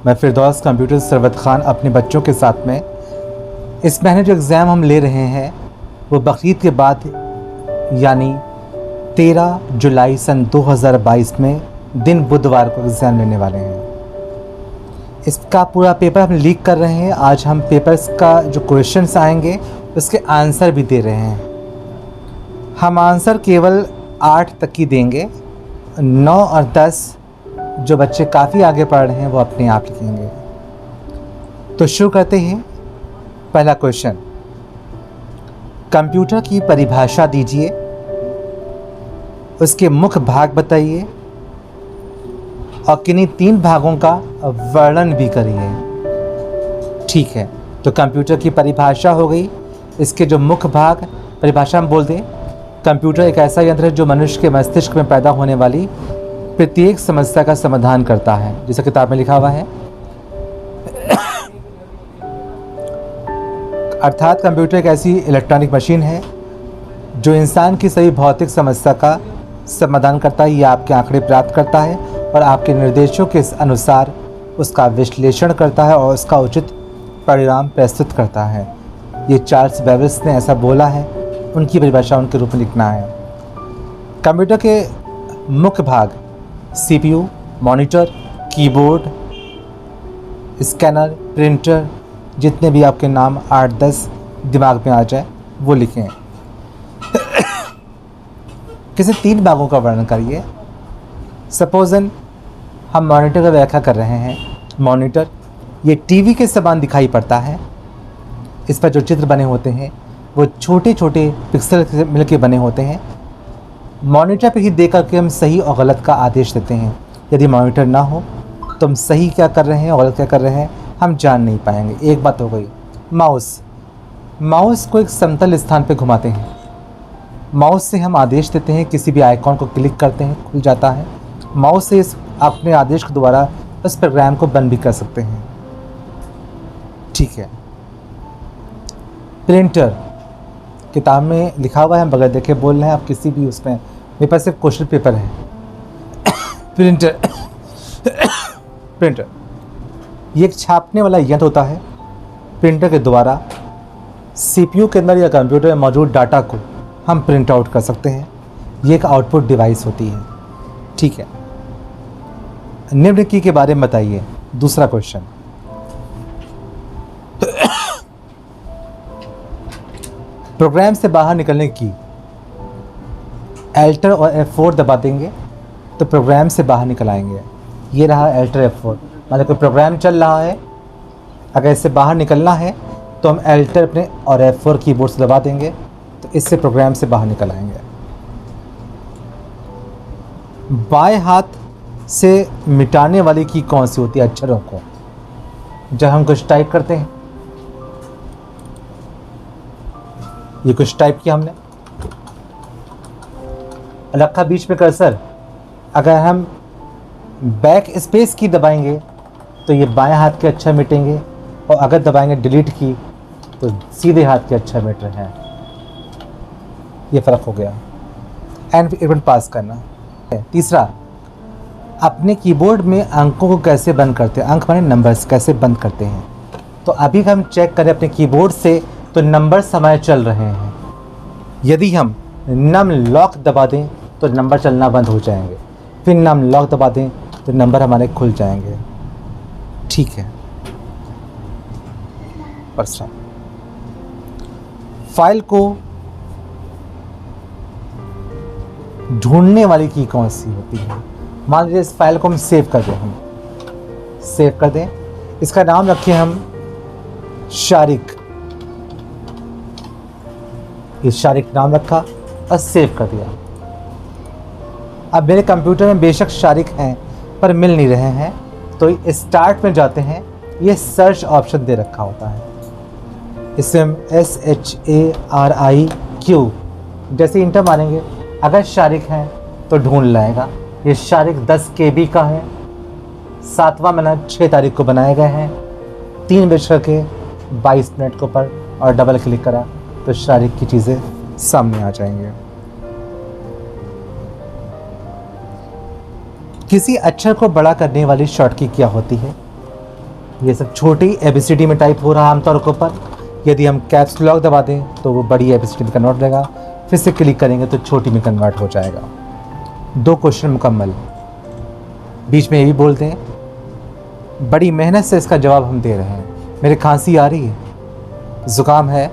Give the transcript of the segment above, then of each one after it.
मैं फिरदौस कंप्यूटर सरवत ख़ान अपने बच्चों के साथ में इस महीने जो एग्ज़ाम हम ले रहे हैं वो बकरीद के बाद यानी 13 जुलाई सन 2022 में दिन बुधवार को एग्ज़ाम लेने वाले हैं। इसका पूरा पेपर हम लीक कर रहे हैं। आज हम पेपर्स का जो क्वेश्चंस आएंगे उसके आंसर भी दे रहे हैं। हम आंसर केवल 8 तक की देंगे। 9 और 10 जो बच्चे काफ़ी आगे पढ़ रहे हैं वो अपने आप लिखेंगे। तो शुरू करते हैं। पहला क्वेश्चन, कंप्यूटर की परिभाषा दीजिए, उसके मुख्य भाग बताइए और किन्हीं 3 भागों का वर्णन भी करिए। ठीक है, तो कंप्यूटर की परिभाषा हो गई। इसके जो मुख्य भाग, परिभाषा हम बोल दें, कंप्यूटर एक ऐसा यंत्र है जो मनुष्य के मस्तिष्क में पैदा होने वाली प्रत्येक समस्या का समाधान करता है, जैसा किताब में लिखा हुआ है। अर्थात कंप्यूटर एक ऐसी इलेक्ट्रॉनिक मशीन है जो इंसान की सभी भौतिक समस्या का समाधान करता है। यह आपके आंकड़े प्राप्त करता है और आपके निर्देशों के अनुसार उसका विश्लेषण करता है और उसका उचित परिणाम प्रस्तुत करता है। ये चार्ल्स बेबेज ने ऐसा बोला है, उनकी परिभाषा उनके रूप में लिखना है। कंप्यूटर के मुख्य भाग CPU, monitor, keyboard, scanner, printer, जितने भी आपके नाम 8-10 दिमाग में आ जाए वो लिखें। किसी 3 भागों का वर्णन करिए। सपोजन हम मॉनिटर का व्याख्या कर रहे हैं। मॉनिटर ये टीवी के समान दिखाई पड़ता है। इस पर जो चित्र बने होते हैं वो छोटे छोटे पिक्सल से मिलकर बने होते हैं। मॉनिटर पे ही देख करके हम सही और गलत का आदेश देते हैं। यदि मॉनिटर ना हो तो हम सही क्या कर रहे हैं और गलत क्या कर रहे हैं हम जान नहीं पाएंगे। एक बात हो गई। माउस को एक समतल स्थान पे घुमाते हैं। माउस से हम आदेश देते हैं, किसी भी आइकॉन को क्लिक करते हैं खुल जाता है। माउस से इस अपने आदेश के द्वारा उस प्रोग्राम को बंद भी कर सकते हैं। ठीक है। प्रिंटर किताब में लिखा हुआ है, हम बगैर देखे बोल रहे हैं। आप किसी भी उसमें, मेरे पास सिर्फ क्वेश्चन पेपर है। प्रिंटर ये एक छापने वाला यंत्र होता है। प्रिंटर के द्वारा CPU के अंदर या कंप्यूटर में मौजूद डाटा को हम प्रिंट आउट कर सकते हैं। ये एक आउटपुट डिवाइस होती है। ठीक है। निम्न की के बारे में बताइए। दूसरा क्वेश्चन, प्रोग्राम से बाहर निकलने की Alt और F4 दबा देंगे तो प्रोग्राम से बाहर निकल आएंगे। ये रहा Alt F4, मतलब कोई प्रोग्राम चल रहा है, अगर इससे बाहर निकलना है तो हम Alt अपने और F4 कीबोर्ड से दबा देंगे तो इससे प्रोग्राम से बाहर निकल आएंगे। बाएं हाथ से मिटाने वाली की कौन सी होती है अक्षरों को? जब हम कुछ टाइप करते हैं, ये कुछ टाइप किया हमने, रखा बीच में कर्सर, अगर हम बैक स्पेस की दबाएंगे तो ये बाएं हाथ के अक्षर मिटेंगे और अगर दबाएंगे डिलीट की तो सीधे हाथ के अक्षर मिट रहे हैं। ये फ़र्क हो गया। एंड इवेंट पास करना। तीसरा, अपने कीबोर्ड में अंकों को कैसे बंद करते हैं? अंक माने नंबर्स, कैसे बंद करते हैं? तो अभी हम चेक करें अपने कीबोर्ड से तो नंबर समय चल रहे हैं। यदि हम नम लॉक दबा दें तो नंबर चलना बंद हो जाएंगे, फिर नम लॉक दबा दें तो नंबर हमारे खुल जाएंगे। ठीक है। प्रश्न, फाइल को ढूंढने वाली की कौन सी होती है? मान लीजिए इस फाइल को हम सेव कर दें, सेव कर दें, इसका नाम रखें हम शारिक। इस शारिक नाम रखा और सेव कर दिया। अब मेरे कंप्यूटर में बेशक शारिक हैं पर मिल नहीं रहे हैं, तो स्टार्ट में जाते हैं, ये सर्च ऑप्शन दे रखा होता है। इसमें हम SHARIQ जैसे इंटर मारेंगे, अगर शारिक हैं तो ढूंढ लाएगा। ये शारिक 10 KB का है, 7वां महीना 6 तारीख को बनाए गए हैं, 3:22 के ऊपर, और डबल क्लिक करा तो शारिक की चीज़ें सामने आ जाएंगे। किसी अक्षर को बड़ा करने वाली शॉर्टकी क्या होती है? ये सब छोटी ABCD में टाइप हो रहा है आमतौर के ऊपर। यदि हम कैप्स लॉक दबा दें तो वो बड़ी ABCD में कन्वर्ट हो जाएगा, फिर से क्लिक करेंगे तो छोटी में कन्वर्ट हो जाएगा। 2 क्वेश्चन मुकम्मल। बीच में ये भी बोलते हैं, बड़ी मेहनत से इसका जवाब हम दे रहे हैं। मेरे खांसी आ रही है, ज़ुकाम है,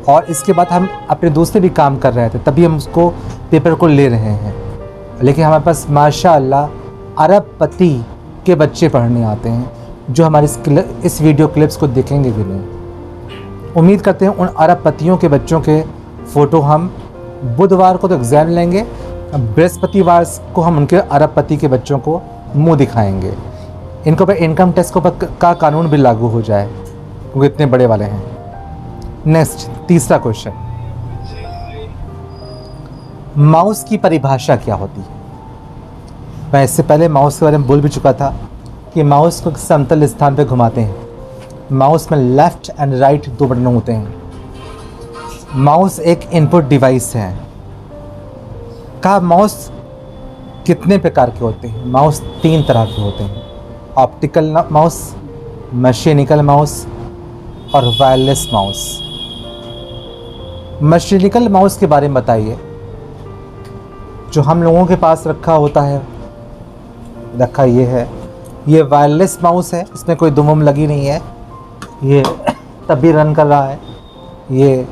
और इसके बाद हम अपने दूसरे भी काम कर रहे थे, तभी हम उसको पेपर को ले रहे हैं। लेकिन हमारे पास माशाअल्लाह अरबपति के बच्चे पढ़ने आते हैं जो हमारी इस वीडियो क्लिप्स को देखेंगे भी नहीं। उम्मीद करते हैं उन अरबपतियों के बच्चों के फ़ोटो हम बुधवार को तो एग्ज़ाम लेंगे, बृहस्पतिवार को हम उनके अरबपति के बच्चों को मुंह दिखाएंगे। इनको पर इनकम टैक्स का कानून भी लागू हो जाए क्योंकि इतने बड़े वाले हैं। नेक्स्ट, तीसरा क्वेश्चन, माउस की परिभाषा क्या होती है? मैं इससे पहले माउस के बारे में बोल भी चुका था कि माउस को समतल स्थान पर घुमाते हैं। माउस में लेफ़्ट एंड राइट 2 बटन होते हैं। माउस एक इनपुट डिवाइस है। कहा माउस कितने प्रकार के होते हैं? माउस 3 तरह के होते हैं, ऑप्टिकल माउस, मैकेनिकल माउस और वायरलेस माउस। मैकेनिकल माउस के बारे में बताइए। जो हम लोगों के पास रखा होता है, रखा ये है, ये वायरलेस माउस है, इसमें कोई दुम लगी नहीं है, ये तब भी रन कर रहा है। ये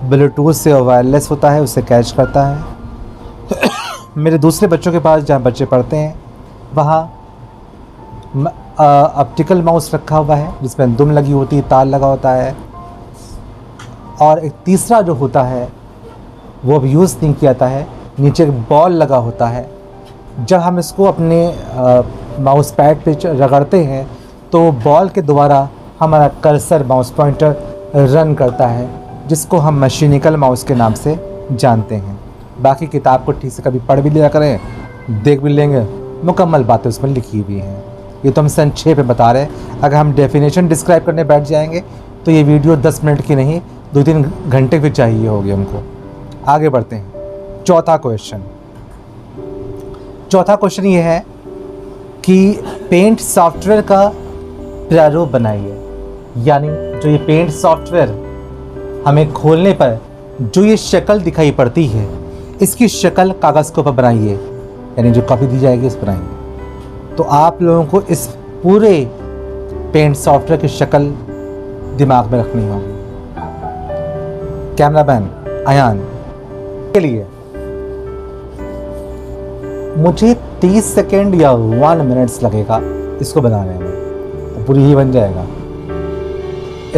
ब्लूटूथ से वायरलेस होता है, उससे कैच करता है। मेरे दूसरे बच्चों के पास जहाँ बच्चे पढ़ते हैं वहाँ ऑप्टिकल माउस रखा हुआ है जिसमें दुम लगी होती है, तार लगा होता है। और एक तीसरा जो होता है वो अब यूज़ नहीं किया जाता है, नीचे एक बॉल लगा होता है। जब हम इसको अपने माउस पैड पे रगड़ते हैं तो बॉल के द्वारा हमारा कर्सर माउस पॉइंटर रन करता है, जिसको हम मैकेनिकल माउस के नाम से जानते हैं। बाकी किताब को ठीक से कभी पढ़ भी लिया करें, देख भी लेंगे, मुकम्मल बातें उसमें लिखी हुई हैं। ये तो हम संक्षेप में बता रहे हैं। अगर हम डेफिनेशन डिस्क्राइब करने बैठ जाएंगे तो ये वीडियो 10 मिनट की नहीं 2-3 घंटे भी चाहिए होगी हमको। आगे बढ़ते हैं। चौथा क्वेश्चन ये है कि पेंट सॉफ्टवेयर का प्रारूप बनाइए। यानी जो ये पेंट सॉफ्टवेयर हमें खोलने पर जो ये शक्ल दिखाई पड़ती है, इसकी शक्ल कागज़ के ऊपर बनाइए, यानी जो कॉपी दी जाएगी उस बनाइए। तो आप लोगों को इस पूरे पेंट सॉफ्टवेयर की शक्ल दिमाग में रखनी होगी। कैमरामैन अयान के लिए मुझे 30 सेकेंड या 1 मिनट्स लगेगा इसको बनाने में, तो पूरी ही बन जाएगा।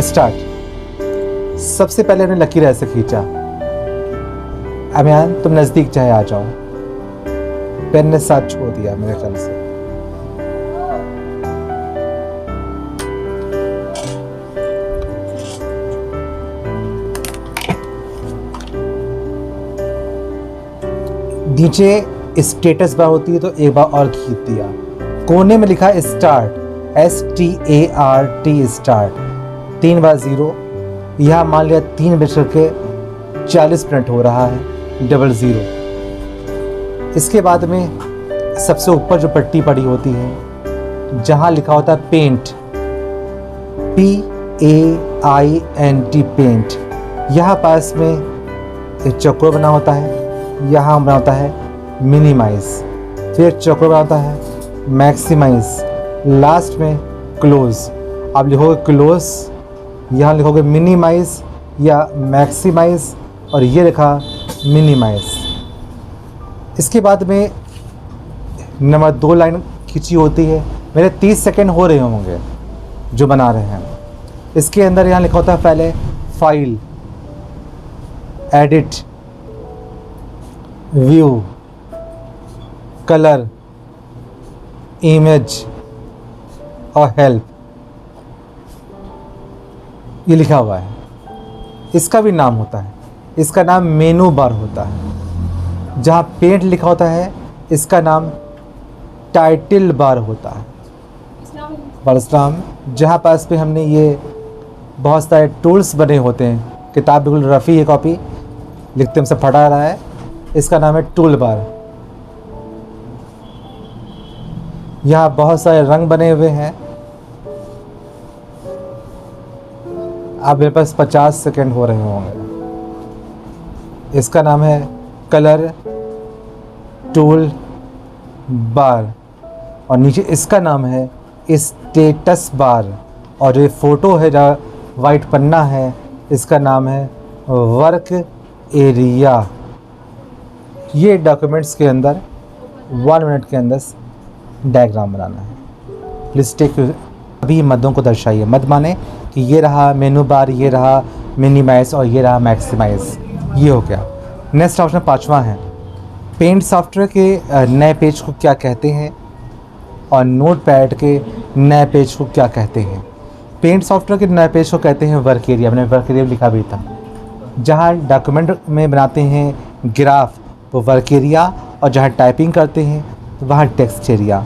स्टार्ट। सबसे पहले हमने लकीर ऐसे खींचा। अयान तुम नज़दीक चाहे आ जाओ। पेन ने साथ छोड़ दिया मेरे ख्याल से। नीचे स्टेटस बार होती है तो एक बार और खींच दिया। कोने में लिखा है स्टार्ट, START स्टार्ट, 3 बार 0। यहाँ मान लिया 3:40 हो रहा है, 00। इसके बाद में सबसे ऊपर जो पट्टी पड़ी होती है जहाँ लिखा होता है पेंट, PAINT पेंट, यहाँ पास में एक चक्र बना होता है, यहाँ बना होता है मिनिमाइज, फिर चक्र बना होता है मैक्सिमाइज, लास्ट में क्लोज। आप लिखोगे क्लोज, यहाँ लिखोगे मिनिमाइज या मैक्सिमाइज, और ये लिखा मिनिमाइज। इसके बाद में नंबर 2 लाइन खींची होती है। मेरे 30 सेकेंड हो रहे होंगे जो बना रहे हैं। इसके अंदर यहाँ लिखा होता है पहले file, edit, view, colour, image और हेल्प, ये लिखा हुआ है। इसका भी नाम होता है, इसका नाम मेनू बार होता है। जहाँ पेंट लिखा होता है इसका नाम टाइटल बार होता है। बरस्लाम, जहाँ पास पे हमने ये बहुत सारे टूल्स बने होते हैं, किताब बिल्कुल रफ़ी है, कॉपी लिखते हम सब फटा रहा है, इसका नाम है टूल बार। यहाँ बहुत सारे रंग बने हुए हैं, अब मेरे पास 50 सेकंड हो रहे होंगे। इसका नाम है कलर टूल बार और नीचे इसका नाम है स्टेटस बार और जो फोटो है जो वाइट पन्ना है इसका नाम है वर्क एरिया। ये डॉक्यूमेंट्स के अंदर 1 मिनट के अंदर डायग्राम बनाना है। प्लीज़ टेक अभी मदों को दर्शाइए। मद माने कि ये रहा मेनू बार, ये रहा मिनिमाइज और ये रहा मैक्सिमाइज। ये हो गया। नेक्स्ट ऑप्शन 5वां है पेंट सॉफ्टवेयर के नए पेज को क्या कहते हैं और नोटपैड के नए पेज को क्या कहते हैं। पेंट सॉफ्टवेयर के नए पेज को कहते हैं वर्क एरिया। मैंने वर्क एरिया लिखा भी था। जहाँ डॉक्यूमेंट में बनाते हैं ग्राफ वो वर्क एरिया और जहाँ टाइपिंग करते हैं तो वहाँ टेक्स्ट एरिया।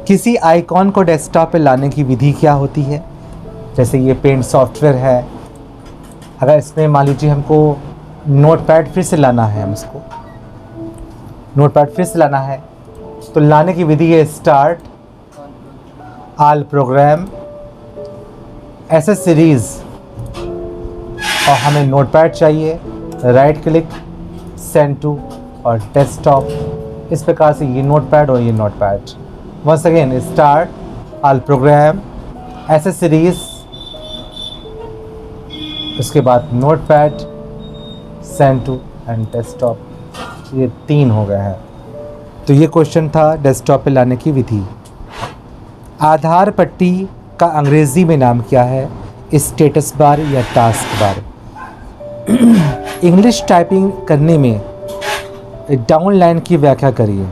किसी आइकॉन को डेस्कटॉप पे लाने की विधि क्या होती है। जैसे ये पेंट सॉफ्टवेयर है, अगर इसमें मान लीजिए हमको नोटपैड फिर से लाना है, हमको नोटपैड फिर से लाना है तो लाने की विधि है स्टार्ट ऑल प्रोग्राम एसेसरीज और हमें नोटपैड चाहिए, राइट क्लिक सेंड टू और डेस्कटॉप। इस प्रकार से ये नोटपैड और ये notepad. Once again start all program accessories, उसके बाद notepad send to and desktop. ये 3 हो गए हैं। तो ये क्वेश्चन था डेस्कटॉप पे लाने की विधि। आधार पट्टी का अंग्रेज़ी में नाम क्या है, स्टेटस बार या टास्क बार। इंग्लिश टाइपिंग करने में डाउन लाइन की व्याख्या करिए।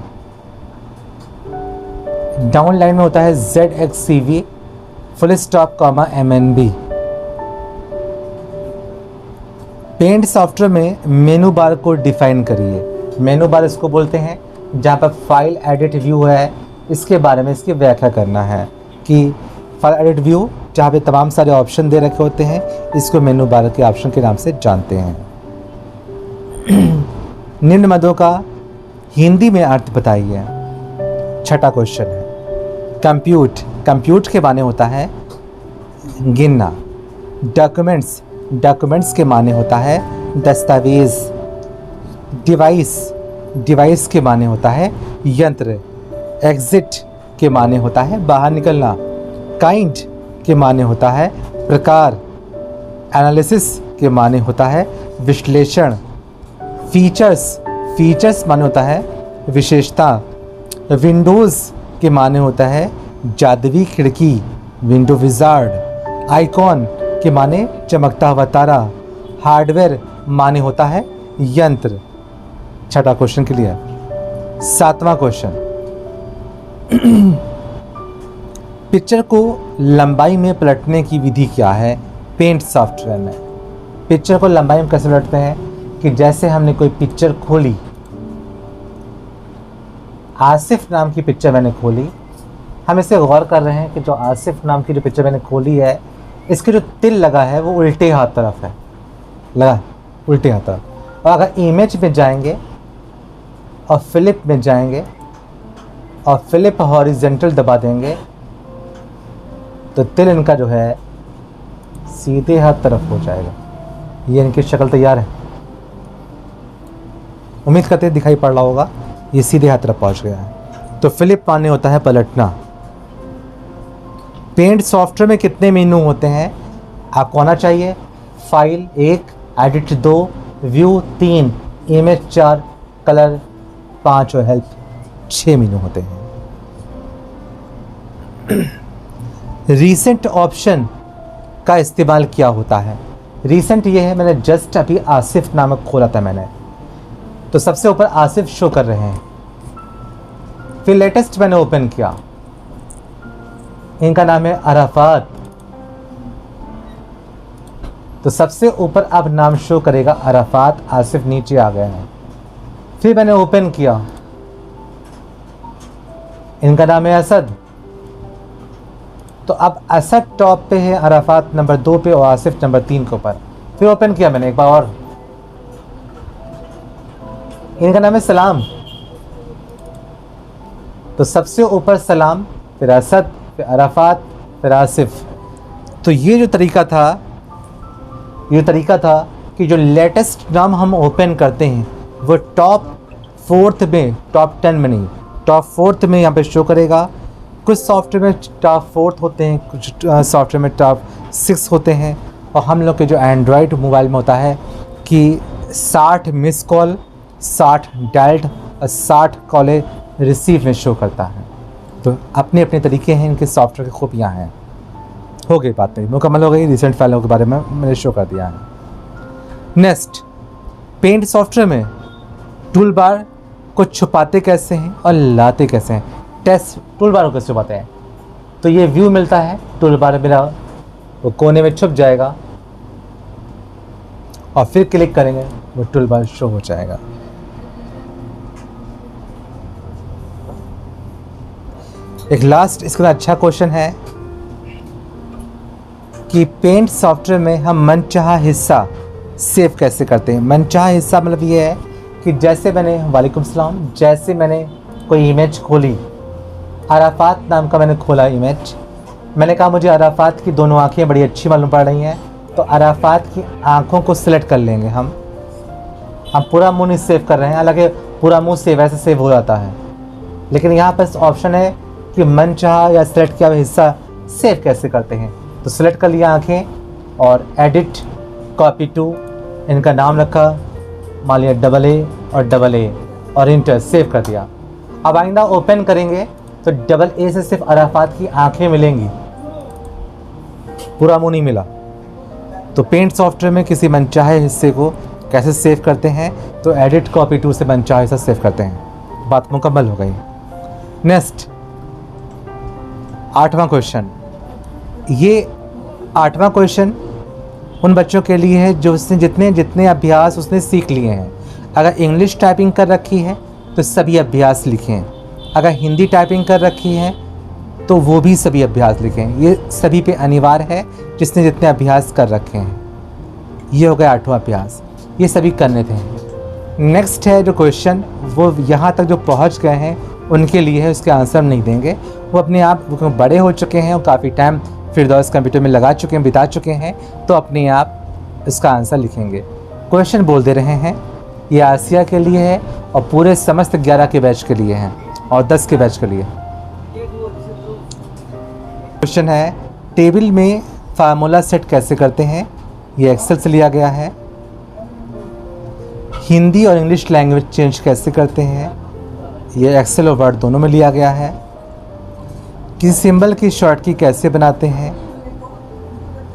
डाउन लाइन में होता है ZXCV full stop comma MNB। Paint software में मेनू बार को डिफाइन करिए। मेनू बार इसको बोलते हैं जहाँ पर फाइल एडिट व्यू है, इसके बारे में इसकी व्याख्या करना है कि फाइल एडिट व्यू जहाँ पे तमाम सारे ऑप्शन दे रखे होते हैं, इसको मेनू बार के ऑप्शन के नाम से जानते हैं। निम्न मदों का हिंदी में अर्थ बताइए। 6ठा क्वेश्चन है कंप्यूट। कंप्यूट के माने होता है गिनना। डॉक्यूमेंट्स, डॉक्यूमेंट्स के माने होता है दस्तावेज। डिवाइस, डिवाइस के माने होता है यंत्र। एग्जिट के माने होता है बाहर निकलना। काइंड के माने होता है प्रकार। एनालिसिस के माने होता है विश्लेषण। फीचर्स, फीचर्स माने होता है विशेषता। विंडोज़ के माने होता है जादुई खिड़की, विंडो विजार्ड। आइकॉन के माने चमकता हुआ तारा। हार्डवेयर माने होता है यंत्र। 6ठा क्वेश्चन के लिए 7वां क्वेश्चन पिक्चर को लंबाई में पलटने की विधि क्या है पेंट सॉफ्टवेयर में। पिक्चर को लंबाई में कैसे पलटते हैं कि जैसे हमने कोई पिक्चर खोली, आसिफ नाम की पिक्चर मैंने खोली। हम इसे गौर कर रहे हैं कि जो आसिफ नाम की जो पिक्चर मैंने खोली है, इसके जो तिल लगा है वो उल्टे हाथ तरफ है, लगा उल्टे हाथ तरफ। और अगर इमेज में जाएंगे और फ्लिप में जाएंगे और फ्लिप हॉरिजेंटल दबा देंगे तो तिल इनका जो है सीधे हाथ तरफ हो जाएगा। ये इनकी शक्ल तैयार है, उम्मीद करते हैं दिखाई पड़ रहा होगा। ये सीधे हाथ तरफ पहुंच गया है। तो फ्लिप माने होता है पलटना। पेंट सॉफ्टवेयर में कितने मेनू होते हैं आपको आना चाहिए। File 1, edit 2, view 3, image 4, colour 5 और हेल्प 6 मेनू होते हैं। रीसेंट ऑप्शन का इस्तेमाल क्या होता है। रीसेंट ये है, मैंने जस्ट अभी आसिफ नामक खोला था मैंने, तो सबसे ऊपर आसिफ शो कर रहे हैं। फिर लेटेस्ट मैंने ओपन किया, इनका नाम है अराफात, तो सबसे ऊपर अब नाम शो करेगा अराफात। आसिफ नीचे आ गए हैं। फिर मैंने ओपन किया, इनका नाम है असद, तो अब असद टॉप पे है, अराफात नंबर 2 पे और आसिफ नंबर 3 के ऊपर। फिर ओपन किया मैंने एक बार और, इनका नाम है सलाम, तो सबसे ऊपर सलाम, फिर असद, फिर अराफात, फिर आसिफ। तो ये जो तरीका था ये तरीका था कि जो लेटेस्ट नाम हम ओपन करते हैं वो टॉप 4th में, टॉप 10 में नहीं, टॉप 4th में यहाँ पे शो करेगा। कुछ सॉफ्टवेयर में टॉप 4th होते हैं, कुछ सॉफ्टवेयर में टॉप 6 होते हैं। और हम लोग के जो एंड्रॉयड मोबाइल में होता है कि 60 मिस कॉल, 60 डायल्ड और 60 कॉलें रिसीव में शो करता है। तो अपने अपने तरीके हैं, इनके सॉफ्टवेयर की खूबियाँ हैं। हो गई बात नहीं, मुकम्मल हो गई। रिसेंट फाइलों के बारे में मैंने शो कर दिया है। नेक्स्ट, पेंट सॉफ्टवेयर में टूल बार को छुपाते कैसे हैं और लाते कैसे हैं। टेस्ट टूल बार को कैसे छुपाते हैं, तो ये व्यू मिलता है, टूल बार मेरा वो कोने में छुप जाएगा और फिर क्लिक करेंगे वो टूल बार शो हो जाएगा। एक लास्ट इसका अच्छा क्वेश्चन है कि पेंट सॉफ्टवेयर में हम मनचाहा हिस्सा सेव कैसे करते हैं। मनचाहा हिस्सा मतलब ये है कि जैसे मैंने, वालेकुम सलाम, जैसे मैंने कोई इमेज खोली, अराफात नाम का मैंने खोला इमेज, मैंने कहा मुझे अराफात की दोनों आँखें बड़ी अच्छी मालूम पड़ रही हैं, तो अराफात की आँखों को सिलेक्ट कर लेंगे हम पूरा मुंह नहीं सेव कर रहे हैं, हालांकि पूरा मुंह सेव ऐसे सेव हो जाता है, लेकिन यहाँ पर ऑप्शन है कि मनचाहा या सिलेक्ट किया हुआ हिस्सा सेव कैसे करते हैं। तो सिलेक्ट कर लिया आँखें और एडिट, कॉपी टू, इनका नाम रखा, मान लिया AA और AA और इंटर, सेव कर दिया। अब आइंदा ओपन करेंगे तो AA से सिर्फ अराफात की आंखें मिलेंगी, पूरा मुंह नहीं मिला। तो पेंट सॉफ्टवेयर में किसी मनचाहे हिस्से को कैसे सेव करते हैं, तो एडिट, कॉपी टू से मनचाहा हिस्सा सेव करते हैं। बात मुकम्मल हो गई। नेक्स्ट 8वां क्वेश्चन। ये 8वां क्वेश्चन उन बच्चों के लिए है जो उसने जितने अभ्यास उसने सीख लिए हैं। अगर इंग्लिश टाइपिंग कर रखी है तो सभी अभ्यास लिखें, अगर हिंदी टाइपिंग कर रखी है तो वो भी सभी अभ्यास लिखें। ये सभी पे अनिवार्य है जिसने जितने अभ्यास कर रखे हैं। ये हो गया 8वां अभ्यास, ये सभी करने थे। नेक्स्ट है जो क्वेश्चन, वो यहाँ तक जो पहुँच गए हैं उनके लिए है, उसके आंसर हम नहीं देंगे। वो अपने आप बड़े हो चुके हैं और काफ़ी टाइम फिरदौस कंप्यूटर में लगा चुके हैं, बिता चुके हैं, तो अपने आप इसका आंसर लिखेंगे। क्वेश्चन बोल दे रहे हैं, ये आसिया के लिए है और पूरे समस्त 11 के बैच के लिए हैं और 10 के बैच के लिए। क्वेश्चन है, टेबल में फार्मूला सेट कैसे करते हैं। ये एक्सेल से लिया गया है। हिंदी और इंग्लिश लैंग्वेज चेंज कैसे करते हैं, ये एक्सेल और वर्ड दोनों में लिया गया है। किसी सिंबल की शॉर्ट की कैसे बनाते हैं,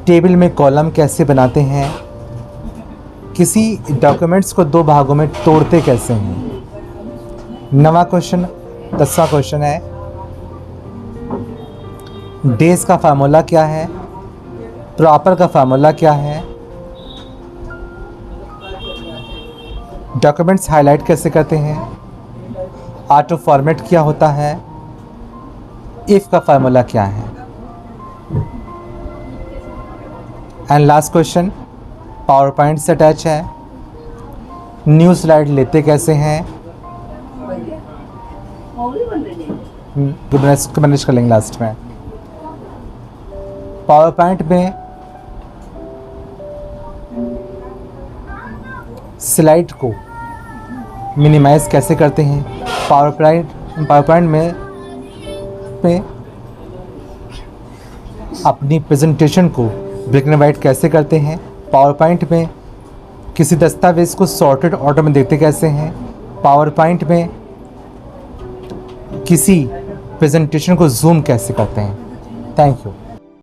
टेबल में कॉलम कैसे बनाते हैं, किसी डॉक्यूमेंट्स को 2 भागों में तोड़ते कैसे हैं। 9वां क्वेश्चन, 10वां क्वेश्चन है, डेज का फार्मूला क्या है, प्रॉपर का फार्मूला क्या है, डॉक्यूमेंट्स हाईलाइट कैसे करते हैं, ऑटो फॉर्मेट क्या होता है, इफ का फार्मूला क्या है। And last question, power point से अटैच है, न्यू स्लाइड लेते कैसे हैं, मैनेज कर लेंगे लास्ट में। पावर पॉइंट में स्लाइड को मिनिमाइज कैसे करते हैं, पावर पॉइंट में अपनी प्रेजेंटेशन को ब्लैक एंड वाइट कैसे करते हैं, पावर पॉइंट में किसी दस्तावेज़ को सॉर्टेड ऑर्डर में देखते कैसे हैं, पावर पॉइंट में किसी प्रेजेंटेशन को जूम कैसे करते हैं। Thank you.